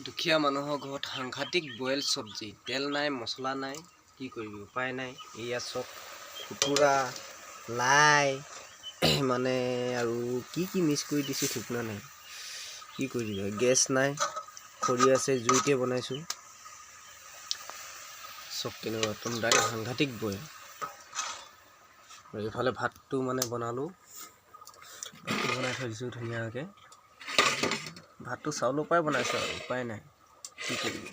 দুখীয়া মানুহৰ ঘৰত সাংঘাতিক বইল চব্জি, তেল নাই, মছলা নাই, কি কৰিবি উপায় নাই। এয়া চব খুতুৰা, লাই মানে আৰু কি মিক্স কৰি দিছোঁ ঠিক নাই। কি কৰি দিবি, গেছ নাই, খৰি আছে, জুইতে বনাইছোঁ। চব কেনেকুৱা একদম ডাইৰেক্ট সাংঘাতিক বইল। আৰু এইফালে ভাতটো মানে বনালোঁ, ভাতটো বনাই থৈ দিছোঁ ধুনীয়াকৈ। ভাতটো চাউলৰ পৰাই বনাইছোঁ আৰু উপায় নাই, কি কৰিবি।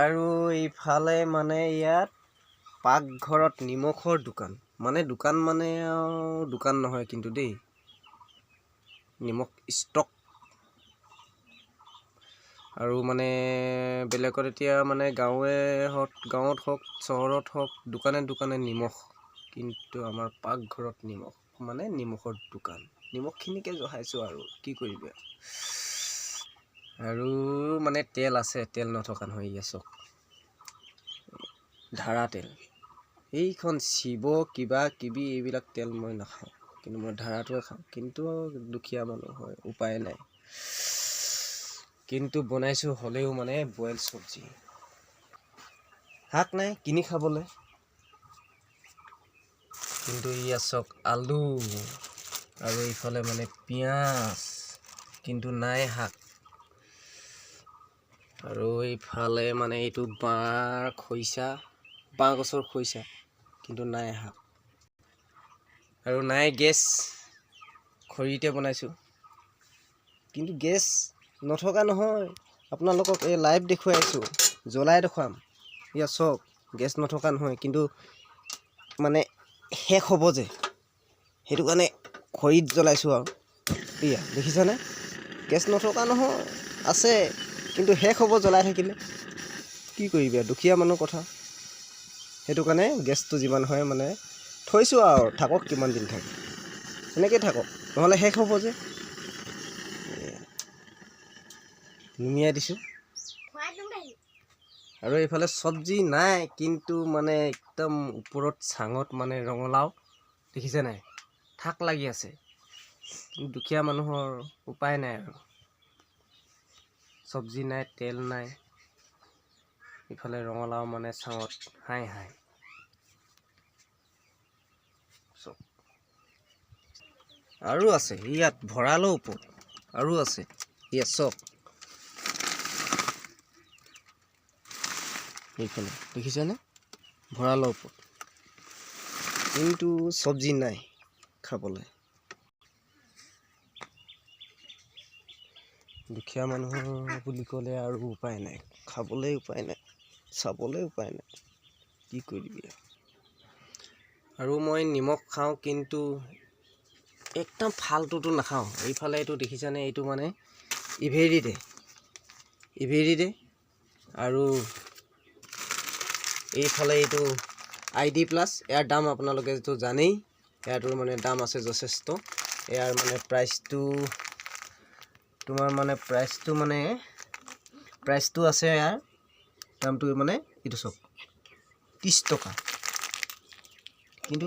আৰু এইফালে মানে ইয়াত পাকঘৰত নিমখৰ দোকান, মানে দোকান মানে দোকান নহয় কিন্তু দেই, নিমখ ষ্টক। আৰু মানে বেলেগত এতিয়া মানে গাঁৱত হওক চহৰত হওক দোকানে দোকানে নিমখ, কিন্তু আমাৰ পাকঘৰত নিমখ মানে নিমখৰ দোকান। নিমখখিনিকে জহাইছোঁ আৰু কি কৰিবি। আৰু মানে তেল আছে, তেল নথকা নহয়। ইয়া চক ধাৰা তেল, এইখন শিৱ কিবা কিবি এইবিলাক তেল মই নাখাওঁ, কিন্তু মই ধাৰাটোৱে খাওঁ। কিন্তু দুখীয়া মানুহ হয়, উপায় নাই। কিন্তু বনাইছোঁ হ'লেও মানে বইল চব্জি, শাক নাই কিনি খাবলৈ। কিন্তু ইয়া চক আলু আৰু এইফালে মানে পিঁয়াজ, কিন্তু নাই শাক। আৰু এইফালে মানে এইটো বাঁহ গছৰ খৰিচা, কিন্তু নাই শাক। আৰু নাই গেছ, খৰিতে বনাইছোঁ। কিন্তু গেছ নথকা নহয়, আপোনালোকক এই লাইভ দেখুৱাই আছোঁ, জ্বলাই দেখুৱাম। ইয়া চক গেছ নথকা নহয়, কিন্তু মানে শেষ হ'ব যে, সেইটো কাৰণে খৰিত জ্বলাইছোঁ আৰু। এয়া দেখিছানে, গেছ নথকা নহয়, আছে, কিন্তু শেষ হ'ব জ্বলাই থাকিলে। কি কৰিবি আৰু দুখীয়া মানুহ কথা। সেইটো কাৰণে গেছটো যিমান হয় মানে থৈছোঁ আৰু, থাকক কিমান দিন থাকে, এনেকৈ থাকক, নহ'লে শেষ হ'ব যে। নুমিয়াই দিছোঁ। আৰু এইফালে চব্জি নাই, কিন্তু মানে একদম ওপৰত চাঙত মানে ৰঙালাও দেখিছে নাই, থাক লাগি আছে। দুখীয়া মানুহৰ উপায় নাই আৰু, চব্জি নাই, তেল নাই, ইফালে ৰঙালাও মানে চাঙত হাই চব। আৰু আছে ইয়াত ভঁৰালৰ ওপৰত, আৰু আছে ইয়াত চব। এইফালে দেখিছেনে, ভঁৰালৰ ওপৰত, কিন্তু চব্জি নাই খাবলৈ। দুখীয়া মানুহৰ বুলি ক'লে আৰু উপায় নাই, খাবলৈ উপায় নাই, চাবলৈ উপায় নাই, কি কৰিবি। আৰু মই নিমখ খাওঁ, কিন্তু একদম ফাল্টুটো নাখাওঁ। এইফালে এইটো দেখিছানে, এইটো মানে ইভেৰিডে আৰু এইফালে এইটো ID+। ইয়াৰ দাম আপোনালোকেতো জানেই, ইয়াৰটোৰ মানে দাম আছে যথেষ্ট। ইয়াৰ মানে প্ৰাইচটো আছে, ইয়াৰ দামটো মানে এইটো চব 30 টকা, কিন্তু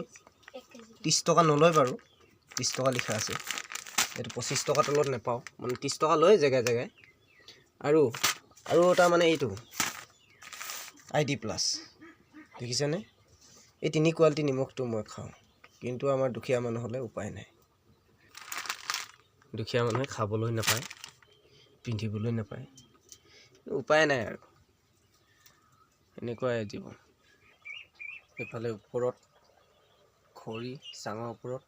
30 টকা নলয় বাৰু, 30 টকা লিখা আছে। এইটো 25 টকাৰ তলত নেপাওঁ, মানে 30 টকা লয় জেগাই জেগাই। আৰু এটা মানে এইটো ID+, দেখিছেনে, এই 3 কোৱালিটি নিমখটো মই খাওঁ। কিন্তু আমাৰ দুখীয়া মানুহ হ'লে উপায় নাই। দুখীয়া মানুহে খাবলৈ নাপায়, পিন্ধিবলৈ নাপায়, উপায় নাই আৰু, এনেকুৱাই জীৱন। এইফালে ওপৰত খৰি, চাঙৰ ওপৰত